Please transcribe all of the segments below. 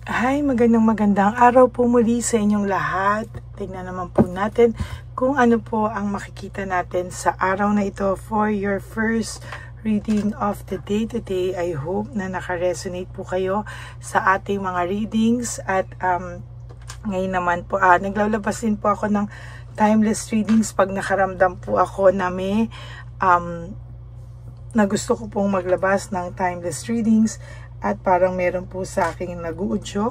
Hi, magandang araw po muli sa inyong lahat. Tingnan naman po natin kung ano po ang makikita natin sa araw na ito for your first reading of the day today. I hope na naka-resonate po kayo sa ating mga readings at ngayon naman po, naglalabas din po ako ng timeless readings pag nakaramdam po ako na may na gusto ko pong maglabas ng timeless readings. At parang meron po sa aking nag-uudyok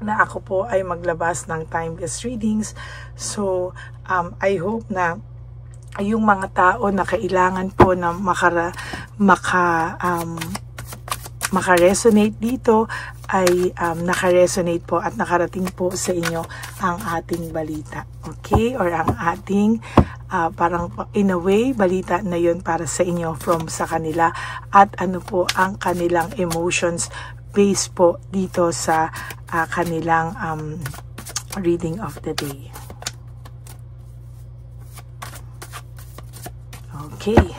na ako po ay maglabas ng timeless readings. So, I hope na yung mga tao na kailangan po na maka-resonate dito ay naka-resonate po at nakarating po sa inyo ang ating balita. Okay? Or ang ating parang in a way, balita na yun para sa inyo from sa kanila at ano po ang kanilang emotions based po dito sa kanilang reading of the day. Okay.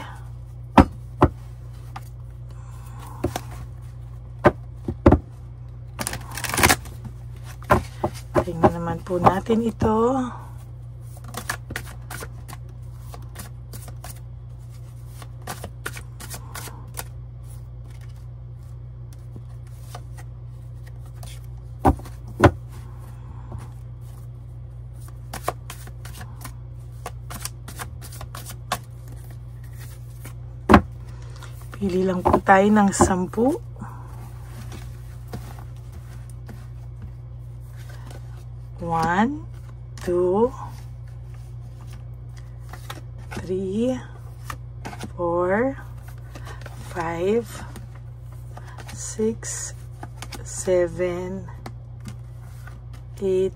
Tingnan naman po natin ito. Pili lang po tayo ng 10. 1, 2, 3, 4, 5, 6, 7, 8,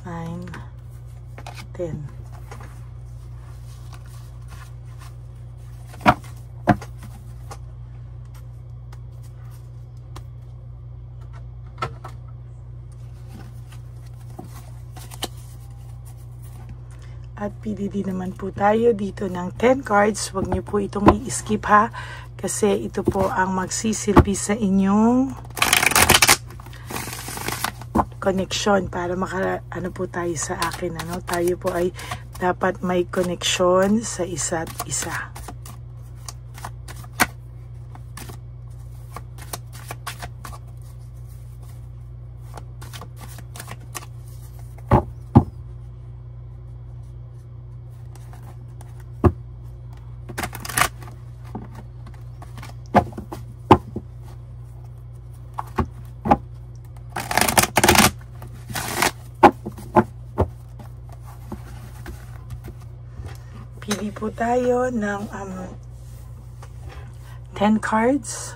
9, 10. At pili din naman po tayo dito ng 10 cards. Huwag niyo po itong i-skip ha. Kasi ito po ang magsisilbi sa inyong connection para ano po tayo sa akin. Tayo po ay dapat may connection sa isa't isa. Pili po tayo ng 10 cards.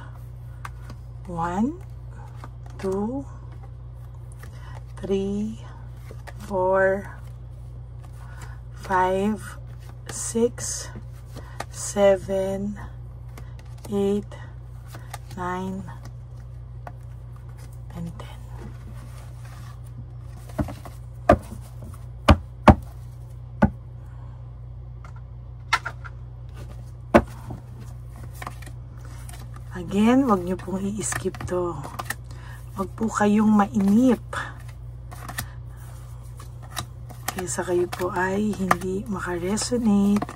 1, 2, 3, 4, 5, 6, 7, 8, 9, and 10. Again, wag niyo pong i-skip to. Wag po kayong mainip. Kaysa kayo po ay hindi maka-resonate.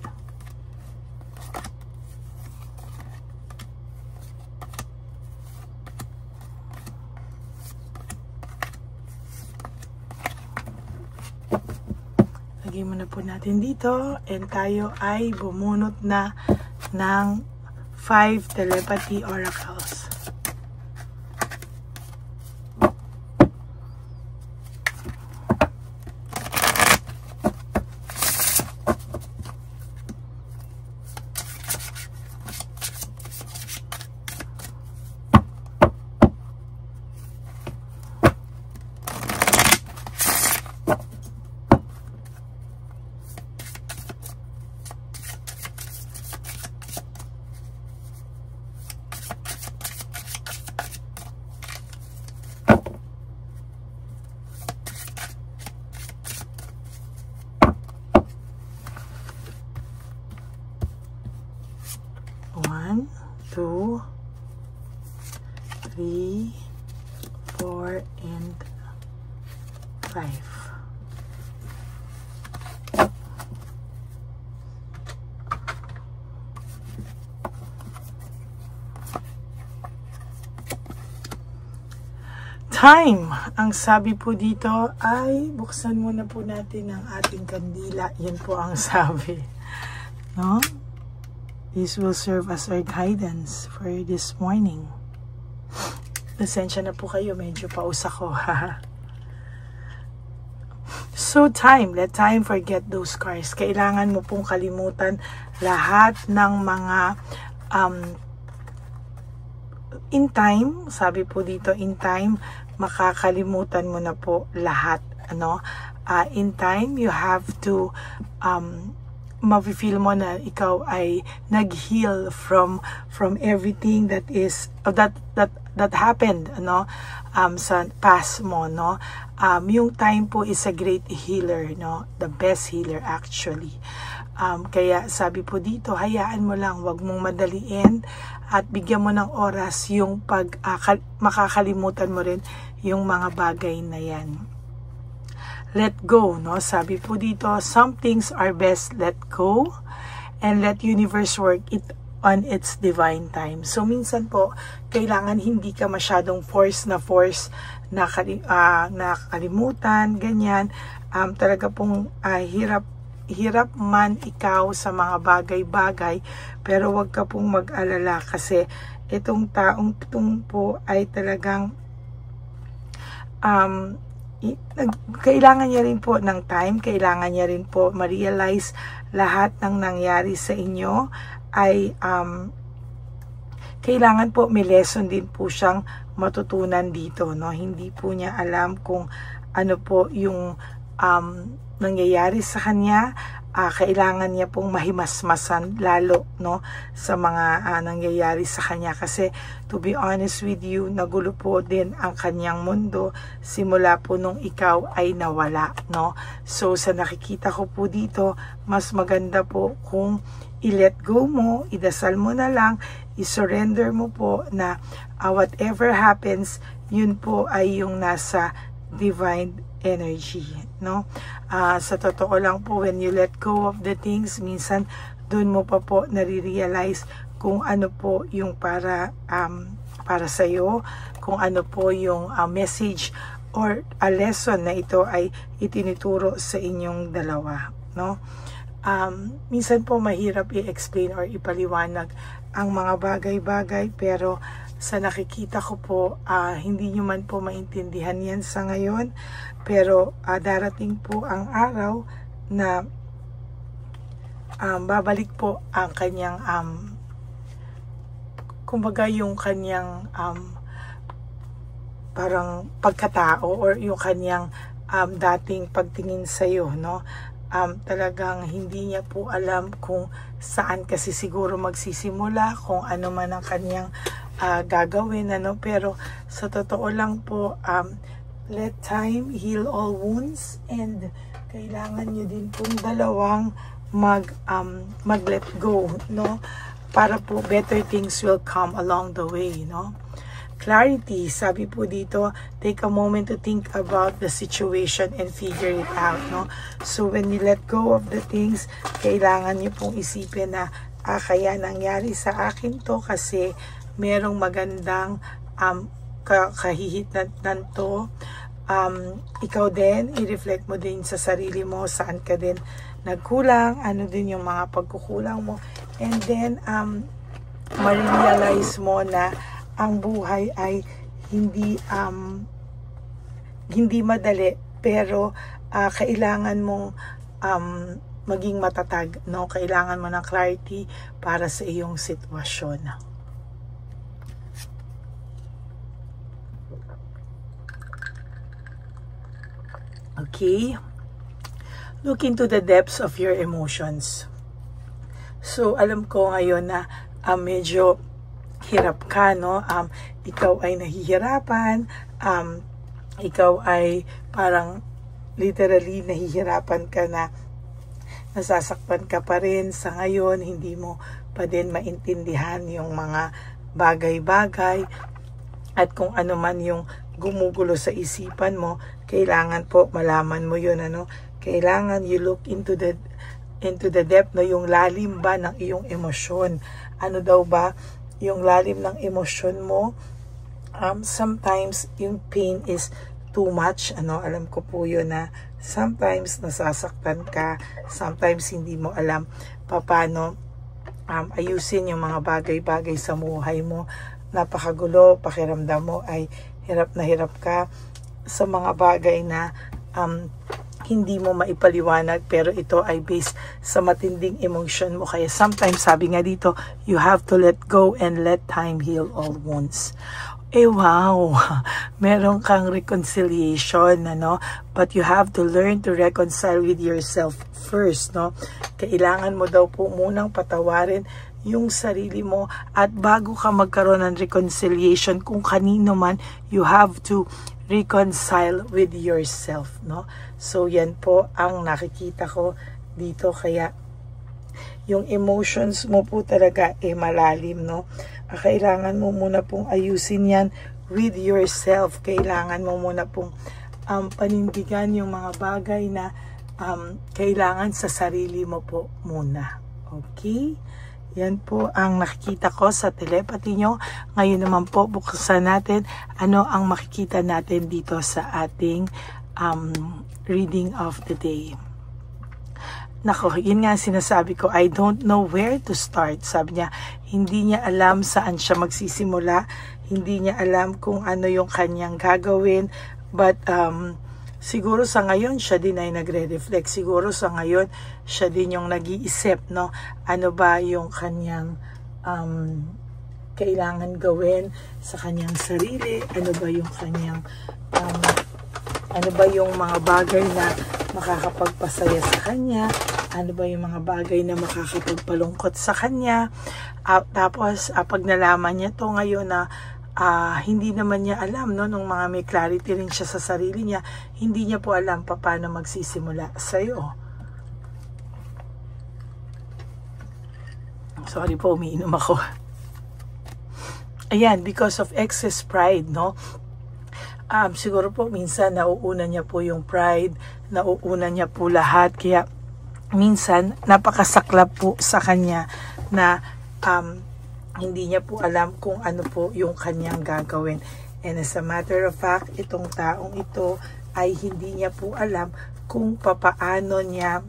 Lagay muna po natin dito and tayo ay bumunot na ng 5 telepathy oracles. 4, and 5. Time. Ang sabi po dito ay buksan muna po natin ang ating kandila. Yan po ang sabi. No? This will serve as our guidance for this morning. Pasensya na po kayo, medyo paus ako. So time, let time forget those scars. Kailangan mo pong kalimutan lahat ng mga in time, sabi po dito, in time, makakalimutan mo na po lahat. Ano? In time, you have to mafe-feel mo na ikaw ay nag-heal from everything that is that happened, ano, sa past mo, no. Yung time po is a great healer, no, the best healer actually. Kaya sabi po dito, hayaan mo lang, wag mong madaliin at bigyan mo ng oras yung makakalimutan mo rin yung mga bagay na yan. Let go, no? Sabi po dito, some things are best let go and let universe work it on its divine time. So minsan po, kailangan hindi ka masyadong force na kalimutan, ganyan. Talaga pong hirap man ikaw sa mga bagay-bagay, pero wag ka pong mag-alala kasi itong taong itong po ay talagang kailangan niya rin po ng time, kailangan niya rin po ma-realize lahat ng nangyari sa inyo ay kailangan po may lesson din po siyang matutunan dito, no? Hindi po niya alam kung ano po yung nangyayari sa kanya. Kailangan niya pong mahimasmasan lalo, no, sa mga nangyayari sa kanya kasi to be honest with you, nagulo po din ang kanyang mundo simula po nung ikaw ay nawala, no. So sa nakikita ko po dito, mas maganda po kung i-let go mo, idasal mo na lang, i-surrender mo po na whatever happens, yun po ay yung nasa divine energy, no. Sa totoo lang po, when you let go of the things, minsan dun mo pa po nare-realize kung ano po yung para sa iyo, kung ano po yung message or a lesson na ito ay itinuturo sa inyong dalawa, no. Minsan po mahirap i-explain or ipaliwanag ang mga bagay-bagay, pero sa nakikita ko po, hindi nyo man po maintindihan yan sa ngayon, pero darating po ang araw na babalik po ang kanyang kumbaga yung kanyang parang pagkatao or yung kanyang dating pagtingin sa iyo, no. Talagang hindi niya po alam kung saan kasi siguro magsisimula, kung ano man ang kanyang gagawin, ano. Pero sa totoo lang po, let time heal all wounds, and kailangan nyo din pong dalawang mag-let go, no, para po better things will come along the way, no. Clarity, sabi po dito, take a moment to think about the situation and figure it out, no. So when you let go of the things, kailangan nyo pong isipin na kaya nangyari sa akin to kasi merong magandang kahihitnan to. Ikaw din, i-reflect mo din sa sarili mo, saan ka din nagkulang, ano din yung mga pagkukulang mo, and then ma-realize mo na ang buhay ay hindi madali, pero kailangan mong maging matatag, no. Kailangan mo ng clarity para sa iyong sitwasyon. Okay, look into the depths of your emotions. So, alam ko ngayon na medyo hirap ka, no? Ikaw ay nahihirapan, ikaw ay parang literally nahihirapan ka na, nasasaktan ka pa rin sa ngayon, hindi mo pa din maintindihan yung mga bagay-bagay at kung ano man yung gumugulo sa isipan mo, kailangan po malaman mo yun, ano, kailangan you look into the depth, no, yung lalim ba ng iyong emosyon. Ano daw ba yung lalim ng emosyon mo? Sometimes yung pain is too much, ano, alam ko po yun na sometimes nasasaktan ka, sometimes hindi mo alam paano ayusin yung mga bagay-bagay sa buhay mo. Napakagulo, pakiramdam mo ay hirap na hirap ka sa mga bagay na hindi mo maipaliwanag, pero ito ay based sa matinding emotion mo. Kaya sometimes, sabi nga dito, you have to let go and let time heal all wounds. Wow, meron kang reconciliation, ano? But you have to learn to reconcile with yourself first, no? Kailangan mo daw po munang patawarin yung sarili mo, at bago ka magkaroon ng reconciliation kung kanino man, you have to reconcile with yourself, no? So yan po ang nakikita ko dito, kaya yung emotions mo po talaga malalim, no? Kailangan mo muna pong ayusin yan with yourself. Kailangan mo muna pong panindigan yung mga bagay na kailangan sa sarili mo po muna. Okay? Yan po ang nakikita ko sa telepathy nyo. Ngayon naman po, buksan natin ano ang makikita natin dito sa ating reading of the day. Nako, yun nga sinasabi ko, I don't know where to start. Sabi niya, hindi niya alam saan siya magsisimula. Hindi niya alam kung ano yung kanyang gagawin. But siguro sa ngayon, siya din ay nagre-reflect. Siguro sa ngayon, siya din yung nag-iisip, no? Ano ba yung kanyang kailangan gawin sa kanyang sarili? Ano ba yung kanyang ano ba yung mga bagay na makakapagpasaya sa kanya? Ano ba yung mga bagay na makakapagpalungkot sa kanya? Tapos, pag nalaman niya to ngayon na hindi naman niya alam, no, nung mga may clarity rin siya sa sarili niya, hindi niya po alam paano magsisimula sa'yo. Sorry po, umiinom ako. Ayan, because of excess pride, no? Siguro po minsan nauuna niya po yung pride, nauuna niya po lahat, kaya minsan napakasaklap po sa kanya na hindi niya po alam kung ano po yung kanyang gagawin. And as a matter of fact, itong taong ito ay hindi niya po alam kung papaano niya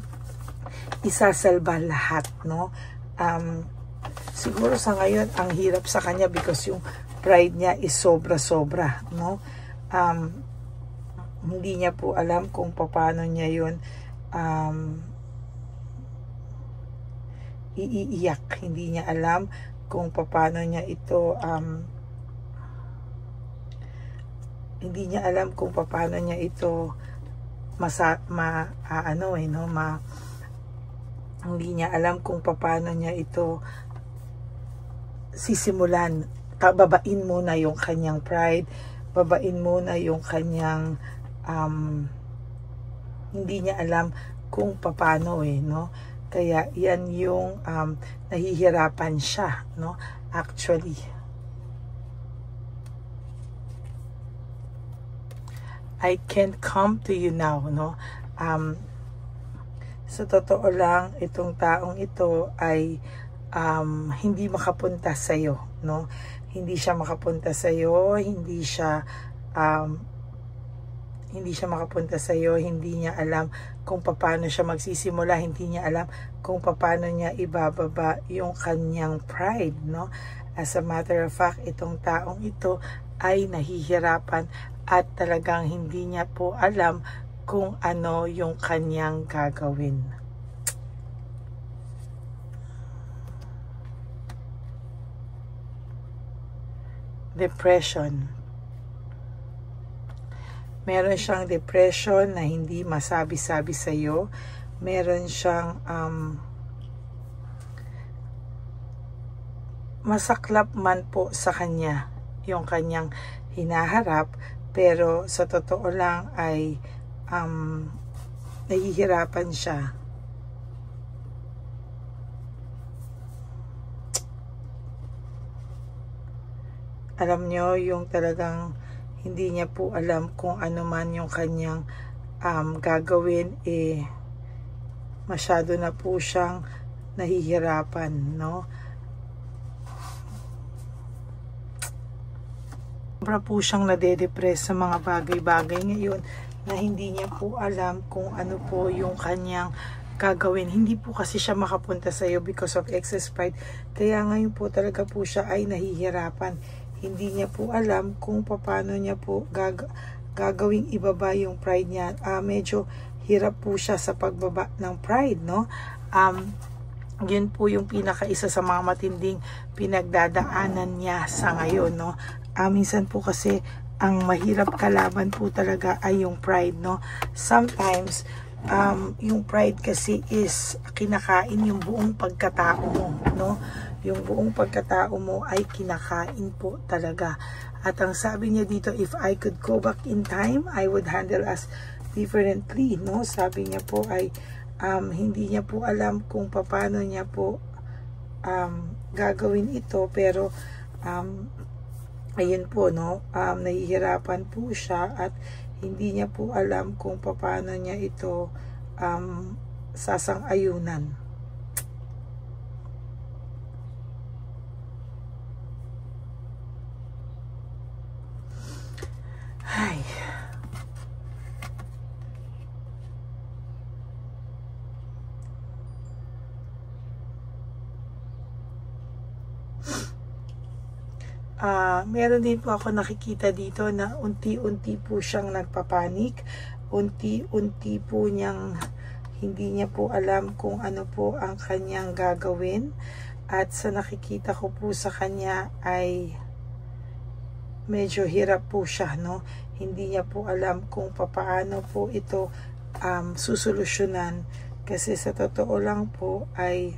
isasalba lahat, no? Siguro sa ngayon ang hirap sa kanya because yung pride niya is sobra-sobra, no? Hindi niya po alam kung paano niya yun iiyak. Hindi niya alam kung paano niya ito hindi niya alam kung paano niya ito hindi niya alam kung paano niya ito sisimulan. Babain muna yung kanyang pride, babain muna yung kanyang hindi niya alam kung paano, no? Kaya yan yung nahihirapan siya, no? Actually, I can't come to you now, no? Sa totoo lang, itong taong ito ay hindi makapunta sa iyo, no? Hindi siya makapunta sa iyo, hindi siya makapunta sa iyo, hindi niya alam kung paano siya magsisimula, hindi niya alam kung paano niya ibababa yung kanyang pride, no? As a matter of fact, itong taong ito ay nahihirapan at talagang hindi niya po alam kung ano yung kanyang gagawin. Depression. Meron siyang depression na hindi masabi-sabi sa iyo. Meron siyang masaklap man po sa kanya yung kanyang hinaharap, pero sa totoo lang ay nahihirapan siya. Alam nyo, yung talagang hindi niya po alam kung ano man yung kanyang gagawin, masyado na po siyang nahihirapan, no? Sobra po siyang nade-depress sa mga bagay-bagay ngayon na hindi niya po alam kung ano po yung kanyang gagawin. Hindi po kasi siya makapunta sa iyo because of excess pride. Kaya ngayon po talaga po siya ay nahihirapan. Hindi niya po alam kung paano niya po gagawing ibaba yung pride niya. Medyo hirap po siya sa pagbaba ng pride, no? Yun po yung pinakaisa sa mga matinding pinagdadaanan niya sa ngayon, no? Minsan po kasi ang mahirap kalaban po talaga ay yung pride, no? Sometimes yung pride kasi is kinakain yung buong pagkatao mo, no? Yung buong pagkatao mo ay kinakain po talaga. At ang sabi niya dito, if I could go back in time, I would handle us differently, no? Sabi niya po ay hindi niya po alam kung paano niya po gagawin ito, pero ayun po, no? Nahihirapan po siya at hindi niya po alam kung paano niya ito sasang-ayunan. Ay. Meron din po ako nakikita dito na unti-unti po siyang nagpapanik. Unti-unti po niyang hindi niya po alam kung ano po ang kanyang gagawin. At sa nakikita ko po sa kanya ay medyo hirap po siya, no? Hindi niya po alam kung paano po ito susolusyonan. Kasi sa totoo lang po ay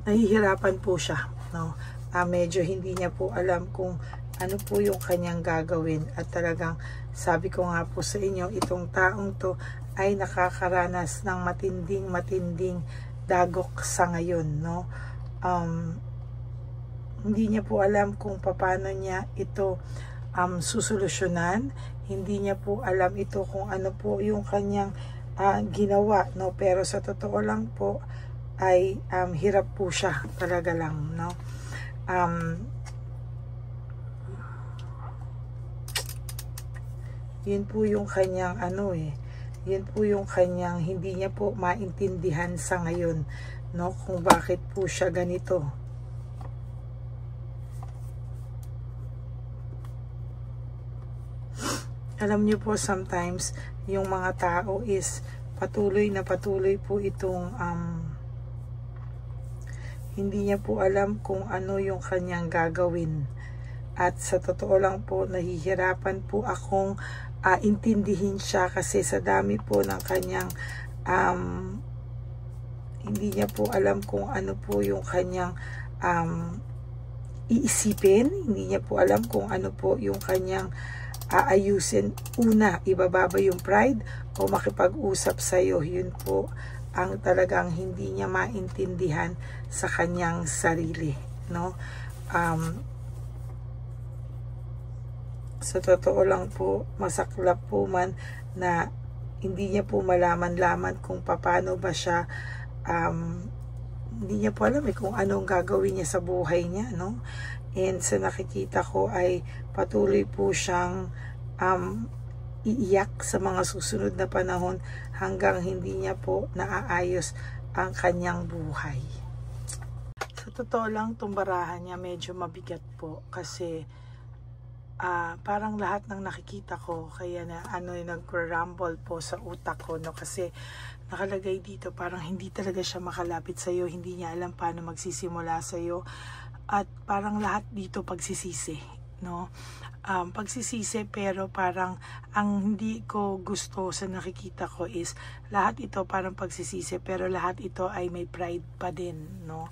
nahihirapan po siya, no? Medyo hindi niya po alam kung ano po yung kanyang gagawin. At talagang sabi ko nga po sa inyo, itong taong to ay nakakaranas ng matinding dagok sa ngayon, no? Hindi niya po alam kung paano niya ito susolusyonan. Hindi niya po alam ito kung ano po yung kanyang ginawa, no? Pero sa totoo lang po ay hirap po siya talaga lang, no? Yun po yung kanyang yun po yung kanyang hindi niya po maintindihan sa ngayon, no? Kung bakit po siya ganito. Alam niyo po, sometimes yung mga tao is patuloy po itong hindi niya po alam kung ano yung kanyang gagawin. At sa totoo lang po, nahihirapan po akong intindihin siya kasi sa dami po ng kanyang hindi niya po alam kung ano po yung kanyang iisipin. Hindi niya po alam kung ano po yung kanyang aayusin. Una, ibababa yung pride o makipag-usap sa'yo. Yun po ang talagang hindi niya maintindihan sa kanyang sarili, no? Sa totoo lang po, masaklap po man na hindi niya po malaman-laman kung paano ba siya, hindi niya po alam kung anong gagawin niya sa buhay niya, no? And sa nakikita ko ay patuloy po siyang iiyak sa mga susunod na panahon hanggang hindi niya po naaayos ang kanyang buhay. Sa totoo lang, itong barahan niya medyo mabigat po kasi parang lahat ng nakikita ko kaya na nag-rumble po sa utak ko, no? Kasi nakalagay dito parang hindi talaga siya makalapit sa iyo, hindi niya alam paano magsisimula sa iyo at parang lahat dito pagsisisi, no? Pagsisisi, pero parang ang hindi ko gusto sa nakikita ko is lahat ito parang pagsisisi pero lahat ito ay may pride pa din, no?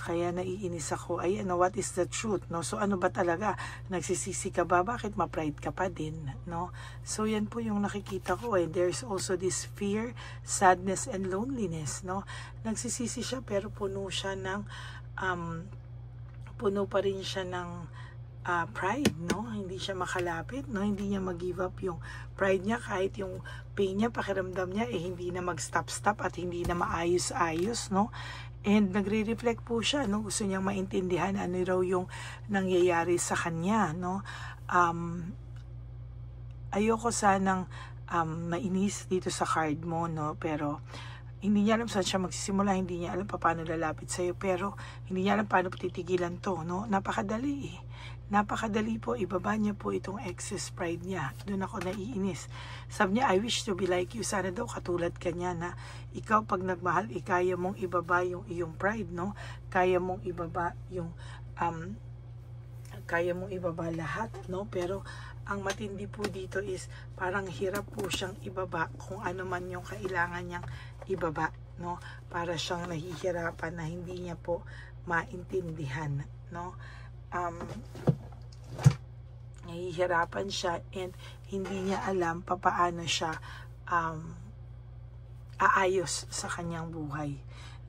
Kaya naiinis ako, ay what is the truth, no? So ano ba talaga, nagsisisi ka ba, bakit ma-pride ka pa din, no? So yan po yung nakikita ko, there's also this fear, sadness and loneliness, no? Nagsisisi siya pero puno pa rin siya ng pride, no? Hindi siya makalapit, no? Hindi niya mag-give up yung pride niya kahit yung pain niya, pakiramdam niya, hindi na mag-stop at hindi na maayos-ayos, no? And nagre-reflect po siya, no? Gusto niyang maintindihan ano raw yung nangyayari sa kanya, no? Ayoko sanang mainis dito sa card mo, no? Pero hindi niya alam saan siya magsisimula, hindi niya alam paano lalapit sa'yo, pero hindi niya alam paano titigilan to, no? Napakadali eh. Napakadali po, ibaba niya po itong excess pride niya. Doon ako naiinis. Sabi niya, I wish to be like you. Sana daw katulad ka niya na ikaw pag nagmahal, kaya mong ibaba yung iyong pride, no? Kaya mong ibaba yung, kaya mong ibaba lahat, no? Pero ang matindi po dito is parang hirap po siyang ibaba kung ano man yung kailangan niyang ibaba, no? Para siyang nahihirapan na hindi niya po maintindihan, no? Nahihirapan siya and hindi niya alam paano siya aayos sa kanyang buhay,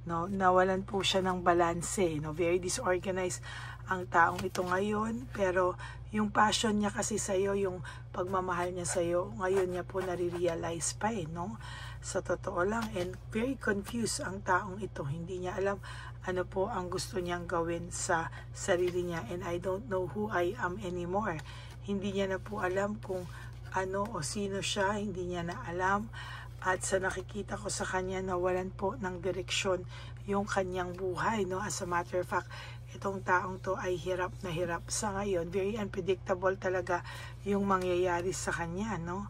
no? Nawalan po siya ng balanse, no? Very disorganized ang taong ito ngayon, pero yung passion niya kasi sa'yo, yung pagmamahal niya sa'yo, ngayon niya po nare-realize pa no? Sa totoo lang, and very confused ang taong ito. Hindi niya alam ano po ang gusto niyang gawin sa sarili niya, and I don't know who I am anymore. Hindi niya na po alam kung ano o sino siya, hindi niya na alam. At sa nakikita ko sa kanya, nawalan po ng direksyon yung kanyang buhay, no? As a matter of fact, itong taong to ay hirap na hirap sa ngayon. Very unpredictable talaga yung mangyayari sa kanya, no?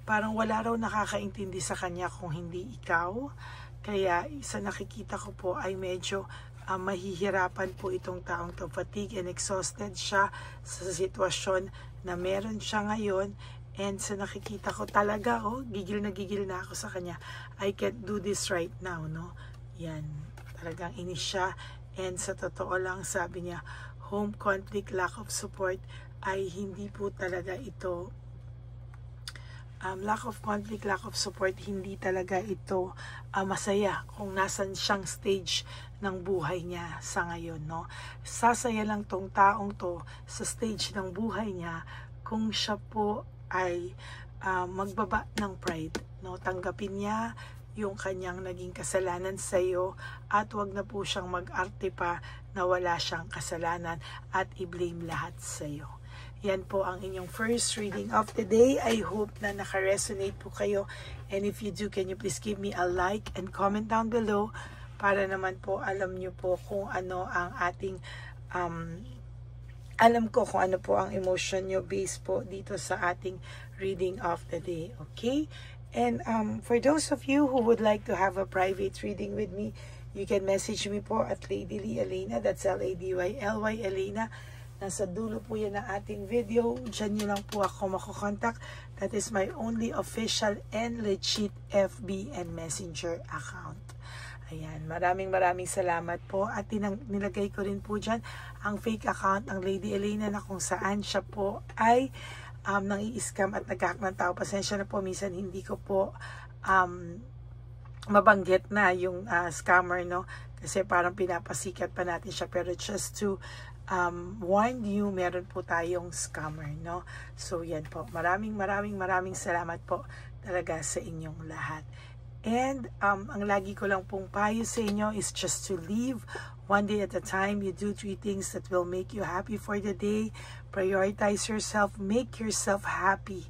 Parang wala raw nakakaintindi sa kanya kung hindi ikaw. Kaya sa nakikita ko po ay medyo mahihirapan po itong taong to. Fatigue and exhausted siya sa sitwasyon na meron siya ngayon. And sa nakikita ko talaga, gigil na ako sa kanya. I can't do this right now, no? Yan. Talagang inis siya. And sa totoo lang, sabi niya, home conflict, lack of support, ay hindi po talaga ito lack of conflict, lack of support, hindi talaga ito masaya kung nasan siyang stage ng buhay niya sa ngayon, no? Sasaya lang tong taong to sa stage ng buhay niya kung siya po ay magbaba ng pride, no? Tanggapin niya yung kanyang naging kasalanan sa iyo at wag na po siyang mag-arte pa na wala siyang kasalanan at i-blame lahat sa iyo. Yan po ang inyong first reading of the day. I hope na naka-resonate po kayo. And if you do, can you please give me a like and comment down below para naman po alam nyo po kung ano ang ating, alam ko kung ano po ang emotion nyo based po dito sa ating reading of the day. Okay? And for those of you who would like to have a private reading with me, you can message me po at Lady Lee Elena. That's L-A-D-Y-L-Y Elena. Nasa dulo po yan ng ating video. Diyan nyo lang po ako makukontak. That is my only official and legit FB and Messenger account. Ayan, maraming salamat po. At nilagay ko rin po dyan ang fake account ng Lady Elena na kung saan siya po ay nang i-scam at naghahack ng tao. Pasensya na po, minsan hindi ko po mabanggit na yung scammer, no? Kasi parang pinapasikat pa natin siya. Pero just to warn you, meron po tayong scammer, no? So yan po, maraming salamat po talaga sa inyong lahat. And ang lagi ko lang pong payo sa inyo is just to live one day at a time. You do 3 things that will make you happy for the day. Prioritize yourself, make yourself happy,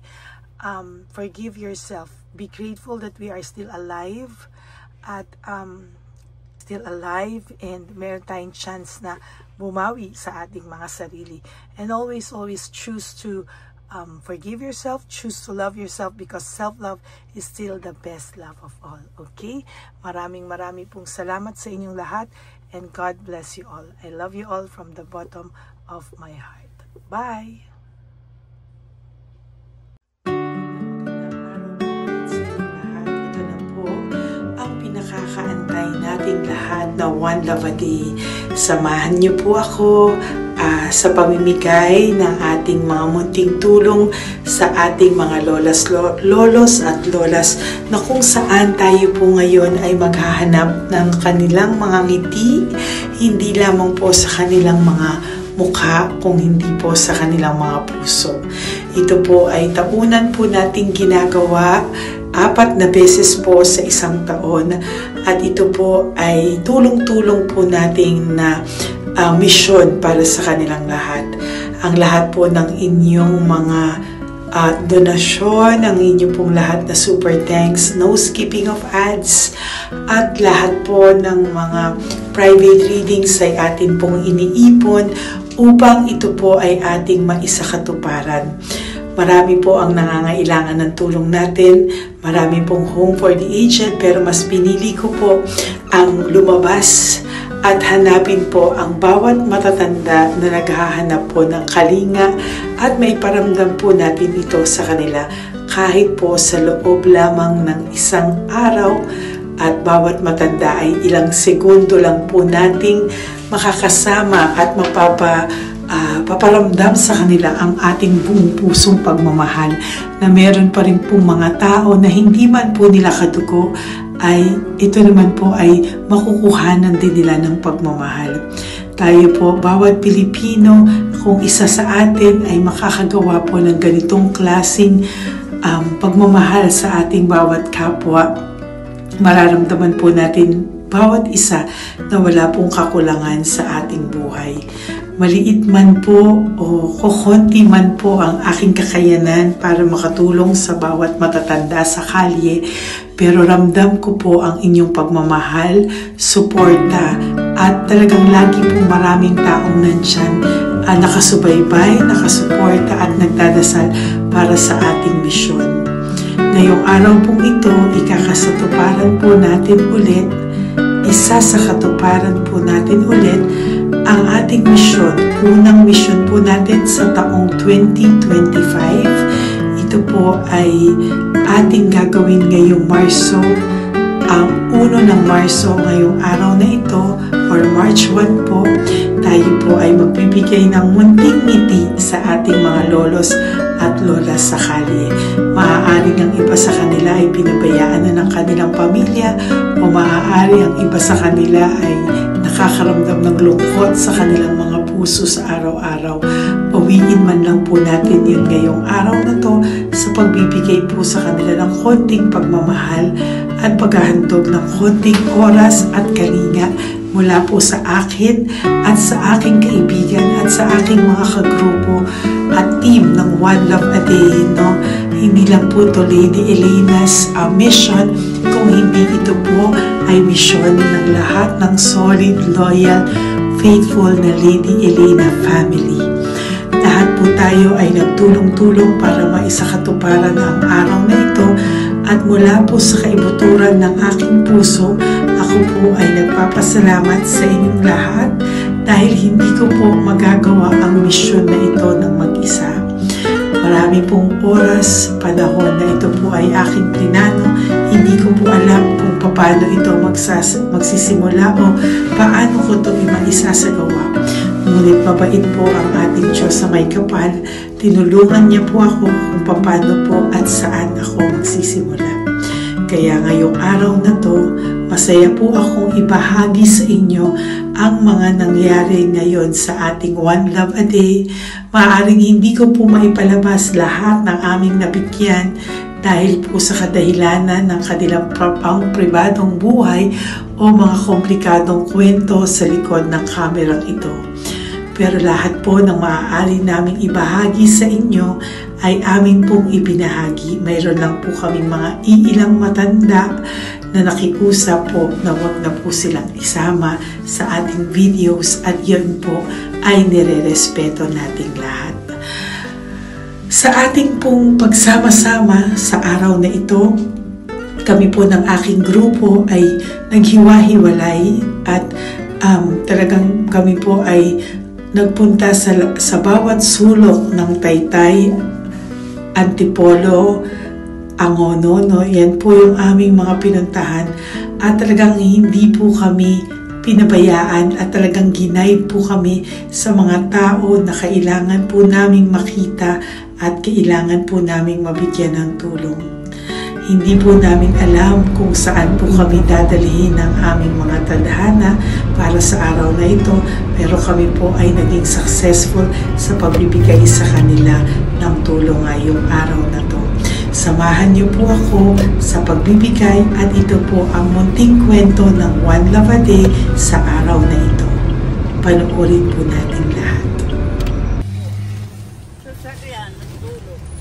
forgive yourself, be grateful that we are still alive at and meron tayong chance na bumawi sa ating mga sarili. And always choose to forgive yourself, choose to love yourself, because self-love is still the best love of all. Okay? Maraming pong salamat sa inyong lahat, and God bless you all. I love you all from the bottom of my heart. Bye! Nakakaantay nating lahat na one love a day. Samahan niyo po ako sa pamimigay ng ating mga munting tulong sa ating mga lolos at lolas na kung saan tayo po ngayon ay maghahanap ng kanilang mga ngiti, hindi lamang po sa kanilang mga mukha kung hindi po sa kanilang mga puso. Ito po ay taunan po nating ginagawa 4 na beses po sa isang taon, at ito po ay tulong-tulong po nating na misyon para sa kanilang lahat. Ang lahat po ng inyong mga donasyon, ang inyong pong lahat na super thanks, no skipping of ads, at lahat po ng mga private readings ay atin pong iniipon upang ito po ay ating maisakatuparan. Marami po ang nangangailangan ng tulong natin. Marami pong home for the aged, pero mas pinili ko po ang lumabas at hanapin po ang bawat matatanda na naghahanap po ng kalinga at may paramdam po natin ito sa kanila kahit po sa loob lamang ng isang araw, at bawat matanda ay ilang segundo lang po nating makakasama at paparamdam sa kanila ang ating buong pusong pagmamahal, na meron pa rin po mga tao na hindi man po nila kadugo, ay ito naman po ay makukuhanan din nila ng pagmamahal. Tayo po, bawat Pilipino, kung isa sa atin ay makakagawa po ng ganitong klaseng pagmamahal sa ating bawat kapwa, mararamdaman po natin bawat isa na wala pong kakulangan sa ating buhay. Maliit man po o kokonti man po ang aking kakayanan para makatulong sa bawat matatanda sa kalye, pero ramdam ko po ang inyong pagmamahal, suporta, at talagang lagi po maraming taong nandyan, nakasubaybay, nakasuporta at nagdadasal para sa ating misyon. Ngayong araw pong ito, ikakasatuparan po natin ulit, isasakatuparan po natin ulit ang ating misyon. Unang misyon po natin sa taong 2025. Ito po ay ating gagawin ngayong Marso, ang 1 ng Marso, ngayong araw na ito, or March 1 po. Tayo po ay magbibigay ng munting ngiti sa ating mga lolos at lola sa kalye. Maaaring ang iba sa kanila ay pinabayaan na ng kanilang pamilya, o maaari ang iba sa kanila ay nakakaramdam ng lungkot sa kanilang mga puso sa araw-araw. Pawiin man lang po natin yun ngayong araw na to sa pagbibigay po sa kanila ng konting pagmamahal at paghahandog ng konting oras at kalinga mula po sa akin at sa aking kaibigan at sa aking mga kagrupo at team ng One Love a Day. No? Hindi lang po ito Lady Elena's mission, kung hindi ito po ay mission ng lahat ng solid, loyal, faithful na Lady Elena family. Lahat po tayo ay nagtulong-tulong para maisakatuparan ang araw na ito, at mula po sa kaibuturan ng aking puso, ako po ay nagpapasalamat sa inyong lahat dahil hindi ko po magagawa ang misyon na ito ng mag-isa. Marami pong oras, panahon na ito po ay aking plinano. Hindi ko po alam kung paano ito magsisimula o paano ko ito maisasagawa. Ngunit mabait po ang ating Diyos sa may kapal. Tinulungan niya po ako kung paano po at saan ako magsisimula. Kaya ngayong araw na to, masaya po akong ibahagi sa inyo ang mga nangyari ngayon sa ating One Love a Day. Maaaring hindi ko po maipalabas lahat ng aming nabigyan dahil po sa kadahilanan ng kanilang pribadong buhay o mga komplikadong kwento sa likod ng kamerang ito. Pero lahat po ng maaari naming ibahagi sa inyo ay amin pong ibinahagi. Mayroon lang po kaming mga iilang matanda na nakiusap po na wag na po silang isama sa ating videos, at yun po ay nire-respeto nating lahat. Sa ating pong pagsama-sama sa araw na ito, kami po ng aking grupo ay naghiwa-hiwalay, at talagang kami po ay nagpunta sa bawat sulok ng Taytay, Antipolo, Angono, no? Yan po yung aming mga pinuntahan, at talagang hindi po kami pinabayaan at talagang ginaid po kami sa mga tao na kailangan po naming makita at kailangan po naming mabigyan ng tulong. Hindi po namin alam kung saan po kami dadalhin ng aming mga tadhana para sa araw na ito, pero kami po ay naging successful sa pagbibigay sa kanila ng tulong ngayong araw na to. Samahan niyo po ako sa pagbibigay at ito po ang munting kwento ng One Love a Day sa araw na ito. Panoorin po natin lahat.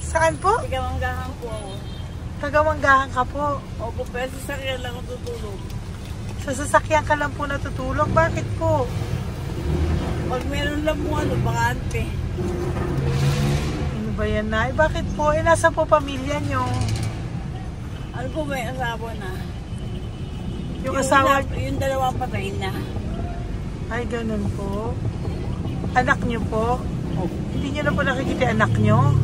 Saan po? Tagamanggahan po ako. Tagamanggahan ka po. Opo, pero sa sasakyan lang ako tutulog. Sa sasakyan ka lang po natutulog? Bakit po? Pag meron lang mo bakante. Ano ba yan, Nay? Bakit po? Nasa po pamilya nyo? Ano po, may asawa na. Yung asawa? Yung dalawa patay na. Ay, ganun po. Anak nyo po? Oh. Hindi nyo na po nakikita anak nyo?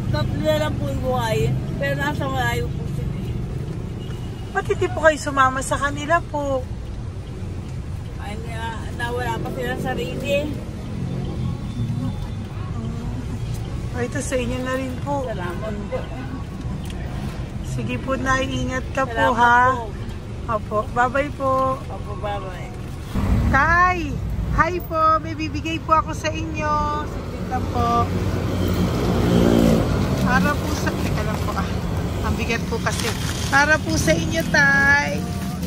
Tatlo na lang po yung buhay. Pero nasa malayo po sila. Ba't hindi po kayo sumama sa kanila po? Ay, nawala pa silang sarili. Ay, ito sa inyo na rin po. Salamat po. Sige po, Nay. Ingat ka po, Salamat ha? po. Opo. Bye-bye po. Opo, bye-bye. Tay! Hi po! May bibigay po ako sa inyo. Saglit lang po. Para po sa... Teka lang po Ang bigat po kasi. Para po sa inyo, Tay.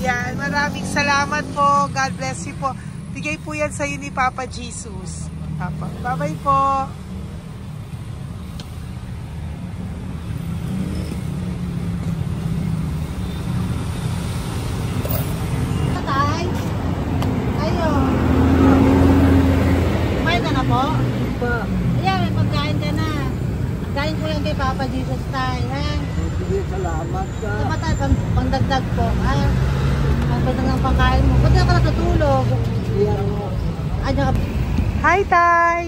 Yan. Maraming salamat po. God bless you po. Bigay po yan sa iyo ni Papa Jesus. Papa. Bye-bye po. Tay, ayo. May ka na po? Pa. Ayan, may pagkain ka na. Kain ko yan kay Papa Jesus, Tay, ha? Salamat ka. Ito ba tayo, pangdagdag po, ha? Pangdagdag ng pagkain mo. Ba't ka natutulog? Ano ka? Hi, Tay!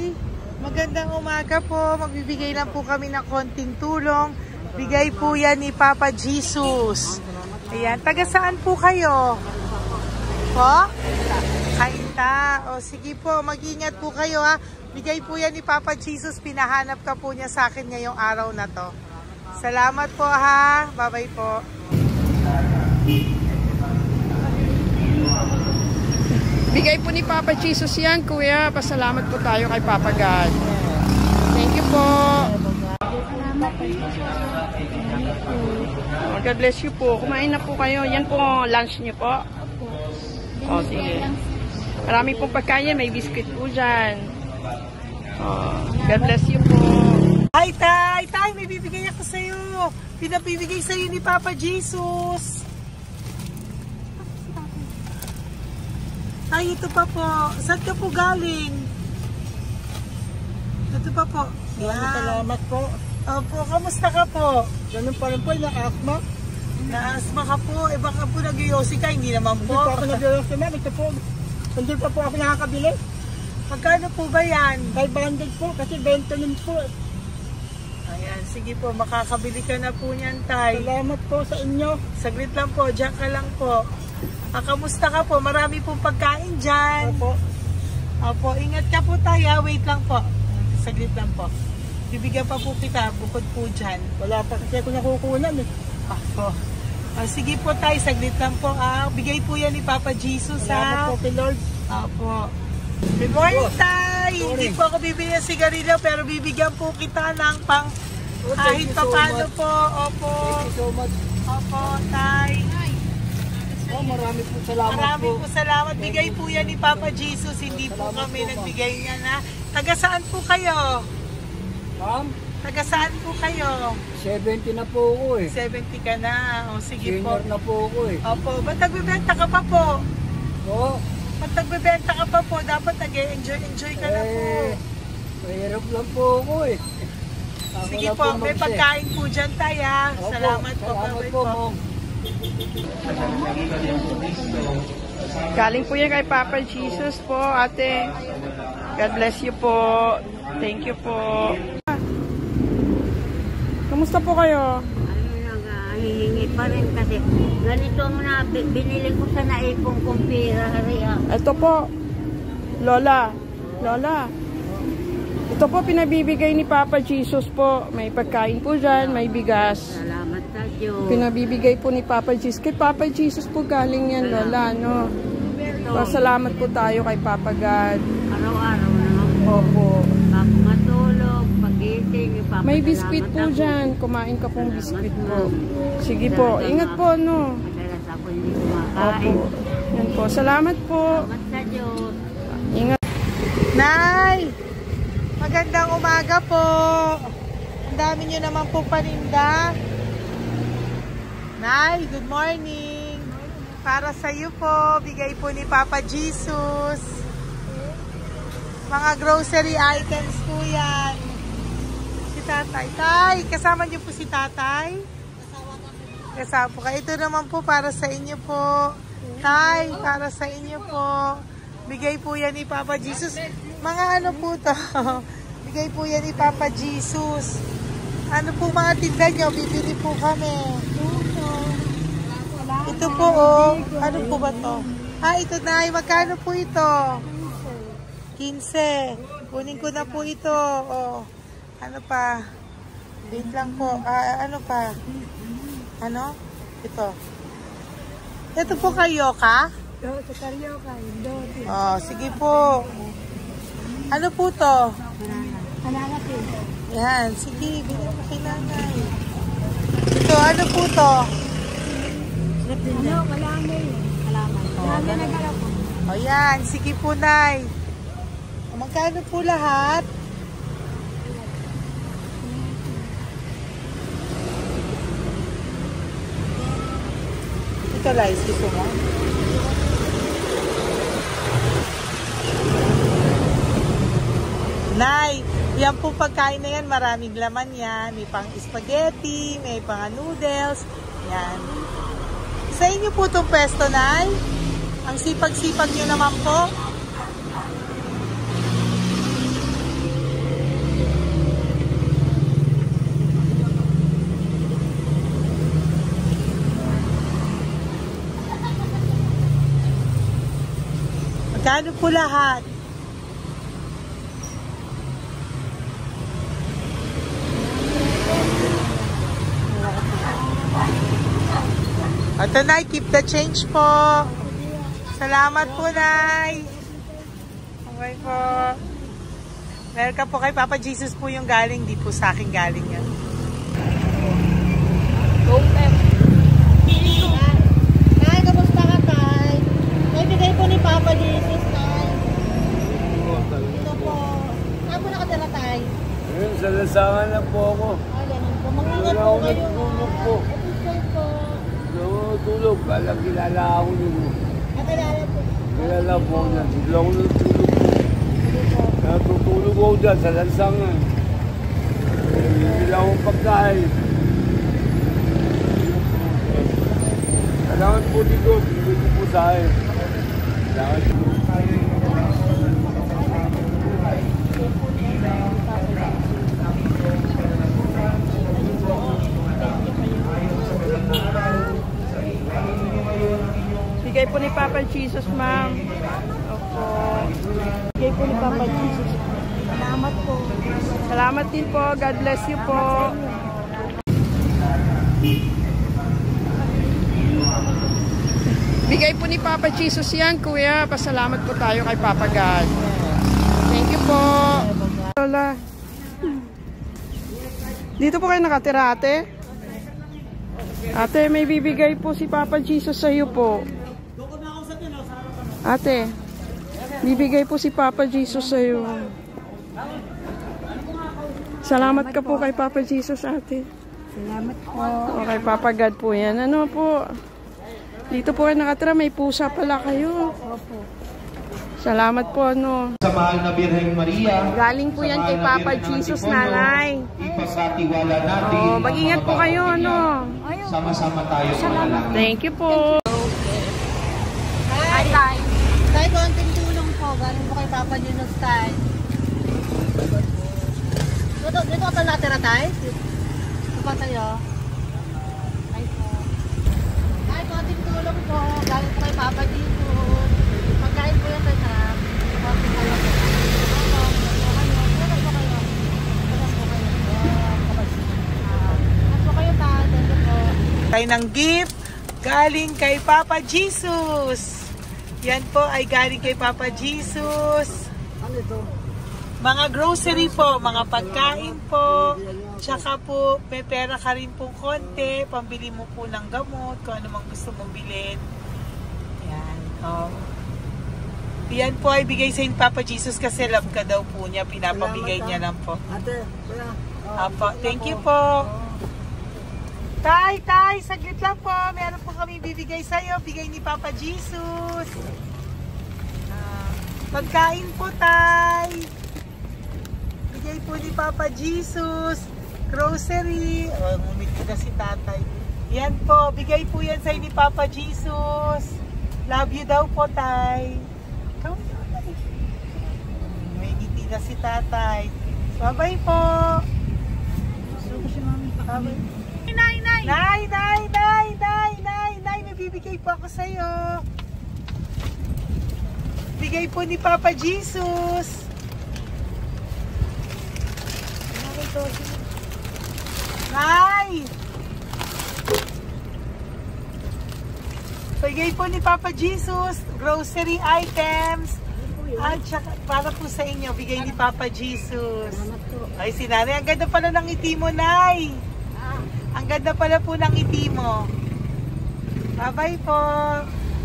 Magandang umaga po. Magbibigay lang po kami ng konting tulong. Bigay po yan ni Papa Jesus. Ayan. Taga saan po kayo? Po? Kainta. O sige po, mag-ingat po kayo, ha. Bigay po yan ni Papa Jesus. Pinahanap ka po niya sa akin ngayong araw na to. Salamat po, ha. Bye-bye po. Bigay po ni Papa Jesus yan, Kuya. Pasalamat po tayo kay Papa God. Thank you po. Oh, God bless you po. Kumain na po kayo. Yan po lunch niyo po. Oh, sige. Marami pong pagkain. May biscuit po dyan. Oh, God bless you po. Hi, Tay! Tay, may bibigay ako sa'yo. Pinabibigay sa'yo ni Papa Jesus. Ay, ito pa po. Saan ka po galing? Ito pa po. Salamat po. Opo, kamusta ka po? Ganun pa rin po, na-asma. Na-asma ka po. Eh baka po nag-yosi ka, hindi naman Hindi po. po ako nag-yosi, ma'am. Ito po. Hindi pa po ako nakakabili. Magkano po ba yan? 500 po, kasi 20 nun po. Ayan, sige po. Makakabili ka na po niyan, Tay. Salamat po sa inyo. Saglit lang po. Diyan ka lang po. Kamusta ka po? Marami pong pagkain dyan. Opo. Opo, ingat ka po tayo. Wait lang po. Saglit lang po. Bibigyan pa po kita bukod po dyan. Wala pa kasi ako nakukunan eh. Opo. Sige po tayo, saglit lang po. Bigay po yan ni Papa Jesus. Salamat po kay Lord. Opo. Good morning, Tay! Hindi po ako bibigyan ng sigarilyo pero bibigyan po kita ng pang kahit pa paano po. Opo. Thank you so much. Opo, Tay. Oh, marami po salamat Marami po. po salamat. Bigay po yan ni Papa Jesus. Hindi po Salamat kami po, nagbigay niya na. Taga saan po kayo? Ma'am, Taga saan po kayo? 70 na po ako eh. 70 ka na. O sige po. Junior na po ako eh. Opo. Ba't nagbibenta ka pa po? Oo. Ba't nagbibenta ka pa po? Dapat nag-enjoy ka na po. Mahirap lang po ako eh. Ako Sige lang po. May mag-share. pagkain po dyan tayo. Opo, Salamat po. Salamat Bye-bye po, po. ma'am. Galing po yan kay Papa Jesus po, ate. God bless you po. Thank you po. Kamusta po kayo? Hihingi pa rin kasi ganito mo na binili ko sa naipong kumpira. Ito po, Lola. Lola. Ito po pinabibigay ni Papa Jesus po. May pagkain po dyan, may bigas. Salamat you. Pinabibigay po ni Papa Jesus. Kay Papa Jesus po galing yan, Lola, no? Pasalamat po tayo kay Papa God. Araw-araw naman po. Opo. Bago matulog, pagising, ipapasalamat May biskwit po ako. dyan. Kumain ka pong biskwit po. Sige po. Ingat po, no? Madalas ako hindi kumakain. Opo. Yan po. Salamat po. Salamat sa Diyos. Ingat. Nay! Magandang umaga po. Ang dami nyo naman po paninda. Nay, good morning. Para sa iyo po, bigay po ni Papa Jesus. Mga grocery items po yan. Si Tatay. Tay, kasama niyo po si Tatay? Kasama po kayo. Ito naman po para sa inyo po. Tay, para sa inyo po. Bigay po yan ni Papa Jesus. Mga ano po to? Bigay po yan ni Papa Jesus. Ano po mga tinda nyo? Bibili po kami. Ito po oh. Ano po ba to? Ah, ito na. Magkano po ito? 15. Kunin ko na po ito. Oh. Ano pa? Wait lang po. Ano pa? Ano? Ito. Ito po kayo ka? Sa Carioca, Oh, sige po. Ano po to? Banana cake. Yan, sige, bilhin mo kay nanay. Ito, ano po to? Ano? Kalamay. Kalamay. Kalamay na galap po. O yan, sige po, nay. Magkano po lahat? Ito, Liz, gusto mo? Nay, yan po pagkain na yan, maraming laman yan. May pang spaghetti, may pang noodles. Yan. Sa inyo po itong pwesto, Nay? Ang sipag-sipag nyo naman po. Magkano po lahat? Ito, Nay, keep the change po. Salamat po, Nay. Okay po. Welcome po kay Papa Jesus po yung galing. Di po sa akin galing yan. Go, Pep. Tay, kamusta ka, Tay? May bigay po ni Papa Jesus, Tay. Ito po. Saan po nakatira, Tay? Ngayon, sa lasangan na po ako. Ganun po. Mag-ingat po kayo. Natulog po. Episode po. Natulog. Kala kilala ako nyo. Nakilala po. Kilala po na. Bigla ako natulog. Natutulog ako dyan sa lansangan. Bigla akong pagkain. Kailangan po dito. Bigla po sa akin. Kailangan po. Bigay po ni Papa Jesus, ma'am. Opo. Bigay po ni Papa Jesus. Salamat po. Salamat din po. God bless you po. Bigay po ni Papa Jesus yan, kuya. Pasalamat po tayo kay Papa God. Thank you po. Lola. Dito po kayo nakatira, ate? Ate, may bibigay po si Papa Jesus sa iyo po. Ate, bibigay po si Papa Jesus sa iyo. Salamat ka po kay Papa Jesus, ate. Salamat po. O kay Papa God po yan. Ano po? Dito po kayo nakatira, may pusa pala kayo. Opo. Salamat po, ano. Sa mahal na Birheng Maria. Galing po yan kay Papa Jesus, nanay. Ipagkatiwala natin. Oh, mag-ingat po kayo, ano. Sama-sama tayo manalangin. Thank you po. Hi, Tay. Tay, konting tulong po. Galing po kay Papa Junos, Tay. Dito ka pa natira, Tay? Dito pa tayo. Tay po. Tay, konting tulong po. Galing po kay Papa Junos. Pagkain po yan, Tay, sa konting tulong po. Thank you po. Tayo ng gift galing kay Papa Jesus. Yan po ay galing kay Papa Jesus. Ano ito? Mga grocery po, mga pagkain po. Tsaka po, may pera ka rin po konti. Pambili mo po ng gamot, kung ano mang gusto mong bilhin. Yan. Oh. Yan po ay bigay sa Papa Jesus kasi love ka daw po niya. Pinapabigay niya lang po. Ate, kuya. Apo, thank you po. Tay, saglit lang po. Meron po kami bibigay sa'yo. Bigay ni Papa Jesus. Pagkain po, Tay. Bigay po ni Papa Jesus. Grocery. Oh, ngumiti na si tatay. Yan po. Bigay po yan sa'yo ni Papa Jesus. Love you daw po, Tay. May ngiti na si tatay. Bye-bye po. Bye-bye. Nay, may bibigay po ako sa'yo. Bigay po ni Papa Jesus. Nay! Bigay po ni Papa Jesus, grocery items. At saka, para po sa inyo, bigay ni Papa Jesus. Ay, si Nanay, ang ganda pala ng ngiti mo, Nay. Ang ganda pala po ng ngiti mo. Bye-bye po.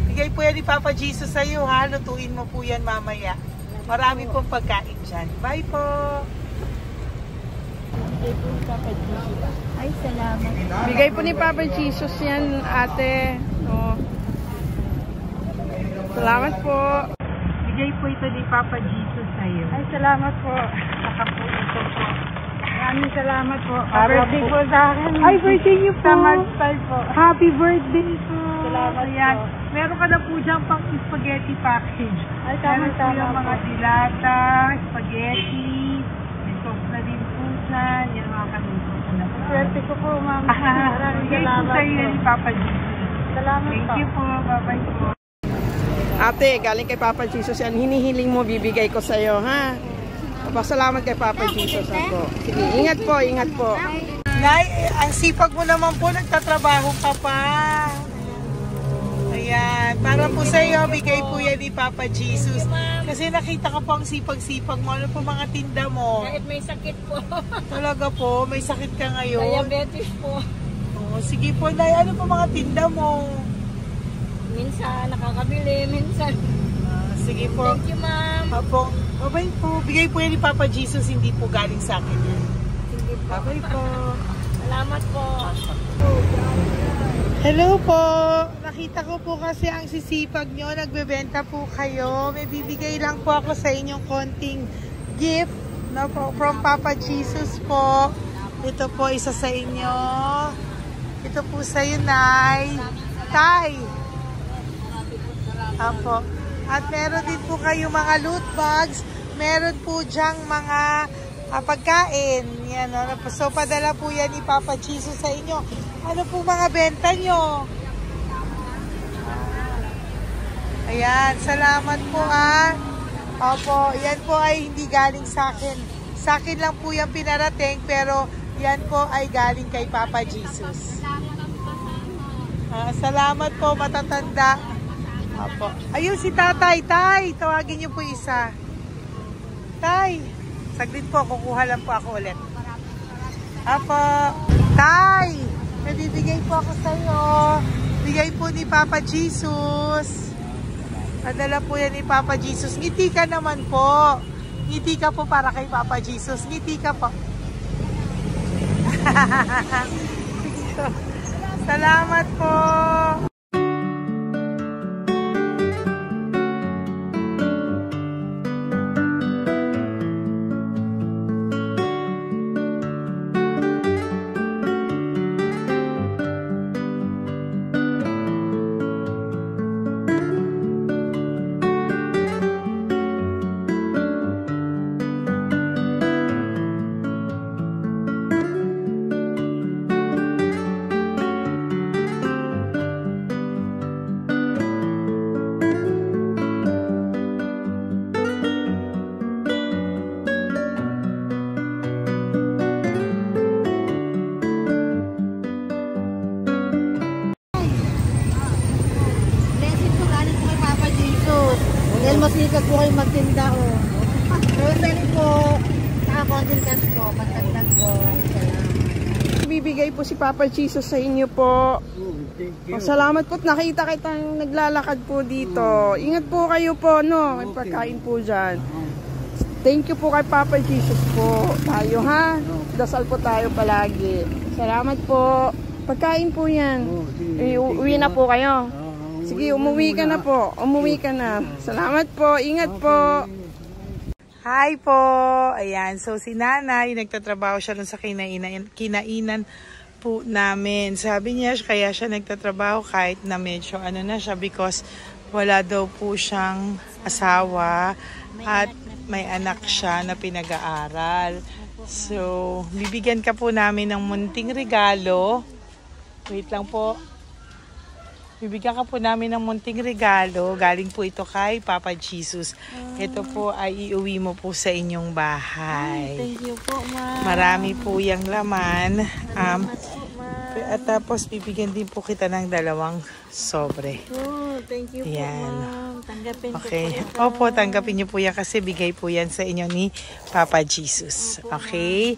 Bigay po yan ni Papa Jesus sa iyo, ha? Lutuin mo po yan mamaya. Marami pong pagkain dyan. Bye po. Ay, salamat. Bigay po ni Papa Jesus yan, ate. Oh. Salamat po. Bigay po ito ni Papa Jesus sa iyo. Ay, salamat po. Saka po ito po. Maraming salamat po. Birthday po sa akin. Ay, birthday niyo po. Sa March 5 po. Happy birthday po. Salamat Ayan. po. Meron ka na po dyan pang spaghetti package. Ay, Meron po yung tama mga po. dilata, spaghetti, may sauce na din po dyan. Yan mga kaluto ko na po. Swerte ko po, ma'am. Maraming Bigay po salamat sa iyo po. ni Papa Jesus. Salamat Thank po. you po. Bye-bye po. Ate, galing kay Papa Jesus yan. Hinihiling mo, bibigay ko sa'yo, ha? Pasalamat kay Papa Jesus ako. Sige, ingat po, ingat po. Nay, ang sipag mo naman po, nagtatrabaho ka pa. Ayan, para po sa iyo, bigay po yan ni Papa Jesus. Kasi nakita ka po ang sipag-sipag mo. Ano po mga tinda mo? Kahit may sakit po. Talaga po, may sakit ka ngayon. Diabetes po. Oh, sige po, Nay, ano po mga tinda mo? Minsan nakakabili, minsan. Sige po. Thank you, ma'am. Apo, bye po. Bigay po yan ni Papa Jesus, hindi po galing sa akin yan. Sige po. Bye po. Salamat po. Hello po. Nakita ko po kasi ang sisipag nyo. Nagbebenta po kayo. May bibigay lang po ako sa inyong konting gift, no, po, from Papa Jesus po. Ito po isa sa inyo. Ito po sa iyo, Nay. Tay. Apo. At meron din po kayo mga loot bags. Meron po dyang mga pagkain. Yan, no? So, padala po yan ni Papa Jesus sa inyo. Ano po mga benta nyo? Ayan, salamat po Opo, yan po ay hindi galing sa akin. Sa akin lang po yan pinarating, pero yan po ay galing kay Papa Jesus. Salamat po, matatanda. Opo. Ayun si tatay. Tay, tawagin niyo po isa. Tay, saglit po, kukuha lang po ako ulit. Opo. Tay, may bibigay po ako sa iyo. Bigay po ni Papa Jesus. Padala po yan ni Papa Jesus. Ngiti ka naman po. Ngiti ka po para kay Papa Jesus. Ngiti ka po. Salamat po. Masikap po kayo magtinda o. Rosary po. Saka konting cash po. Pagtagdag po. Bibigay po si Papa Jesus sa inyo po. Salamat po. Nakita kitang naglalakad po dito. Ingat po kayo po, no? May pagkain po dyan. Thank you po kay Papa Jesus po. Tayo ha? Dasal po tayo palagi. Salamat po. Pagkain po yan. Uwi na po kayo. Sige, umuwi ka na po. Umuwi ka na. Salamat po. Ingat po. Hi po! Ayan, so si nanay, nagtatrabaho siya dun sa kinainan po namin. Sabi niya, kaya siya nagtatrabaho kahit na medyo ano na siya because wala daw po siyang asawa at may anak siya na pinag-aaral. So, bibigyan ka po namin ng munting regalo. Wait lang po. Bibigyan ka po namin ng munting regalo. Galing po ito kay Papa Jesus. Ito po ay iuwi mo po sa inyong bahay. Thank you po, ma'am. Marami po yung laman. At tapos bibigyan din po kita ng 2 sobre. Oh, thank you po, ma'am. Tanggapin Okay. ko po ito. Opo, tanggapin niyo po yan kasi bigay po yan sa inyo ni Papa Jesus. Okay?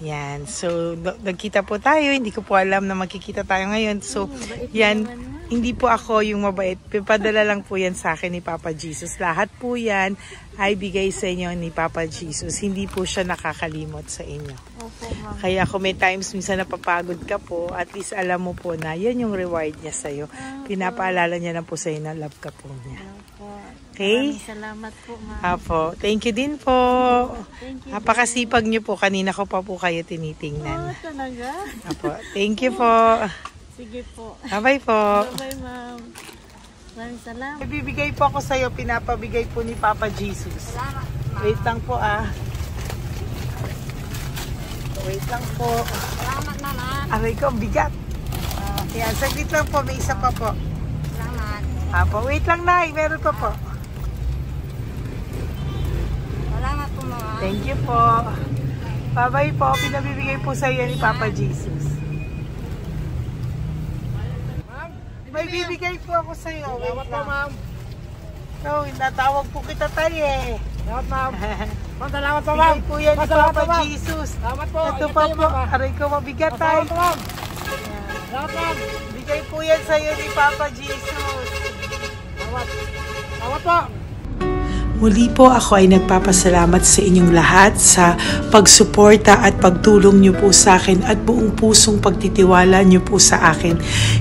Yan. So, nagkita po tayo. Hindi ko po alam na magkikita tayo ngayon. So, yan. Hindi po ako yung mabait. Padala lang po yan sa akin ni Papa Jesus. Lahat po yan ay bigay sa inyo ni Papa Jesus. Hindi po siya nakakalimot sa inyo. Kaya kung may times minsan napapagod ka po, at least alam mo po na yan yung reward niya sa'yo. Pinapaalala niya na po sa'yo na love ka po niya. Okay? Salamat po, ma'am. Apo. Thank you din po. Napakasipag niyo po. Kanina ko pa po kayo tinitingnan. Talaga? Apo. Thank you po. Sige po. Bye-bye po. Bye, ma'am. Maraming salamat. Ibibigay po ako sa iyo, pinapabigay po ni Papa Jesus. Salamat, ma'am. Wait lang po Wait lang po. Salamat, ma'am. Aray ko, bigat. Yan, saglit lang po, may isa pa po. Salamat. Apo, wait lang na, meron pa po. Salamat po, ma'am. Thank you po. Bye-bye po, pinabibigay po sa iyo ni Papa Jesus. May bibigay po ako sa iyo. Wait lang. Ma'am. No, natawag po kita tayo eh. Salamat, ma'am. Salamat po, Bigay po yan ni Salamat Papa po, ma'am. Jesus. Salamat po. Ito pa po. Aray ko, mabigat tayo. Salamat po, ma'am. Salamat, ma'am. Bigay po yan sa iyo ni Papa Jesus. Salamat po. Muli po ako ay nagpapasalamat sa inyong lahat sa pagsuporta at pagtulong niyo po sa akin at buong pusong pagtitiwala niyo po sa akin.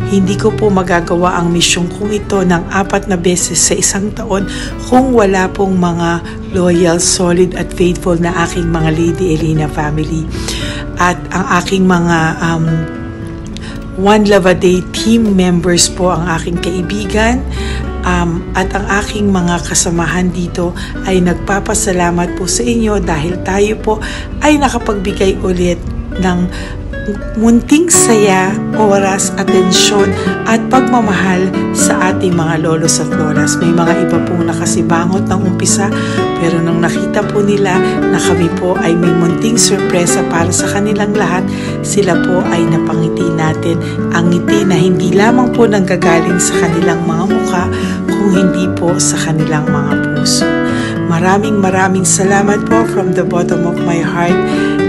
Hindi ko po magagawa ang misyong kong ito ng 4 na beses sa isang taon kung wala pong mga loyal, solid at faithful na aking mga Lady Elena family. At ang aking mga One Love a Day team members po, ang aking kaibigan, at ang aking mga kasamahan dito ay nagpapasalamat po sa inyo dahil tayo po ay nakapagbigay ulit ng munting saya, oras, atensyon at pagmamahal sa ating mga lolos at lolas. May mga iba pong nakasibangot ng umpisa, pero nung nakita po nila na kami po ay may munting sorpresa para sa kanilang lahat, sila po ay napangiti natin. Ang ngiti na hindi lamang po nanggagaling sa kanilang mga mukha, kung hindi po sa kanilang mga puso. Maraming salamat po from the bottom of my heart,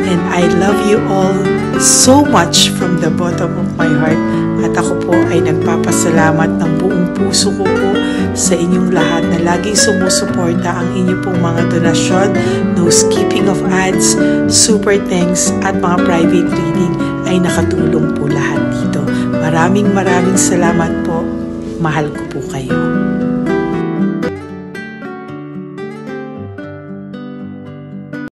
and I love you all so much from the bottom of my heart. At ako po ay nagpapasalamat ng buong puso ko po sa inyong lahat na laging sumusuporta. Ang inyo pong mga donasyon, no skipping of ads, super thanks at mga private reading ay nakatulong po lahat dito. Maraming salamat po. Mahal ko po kayo.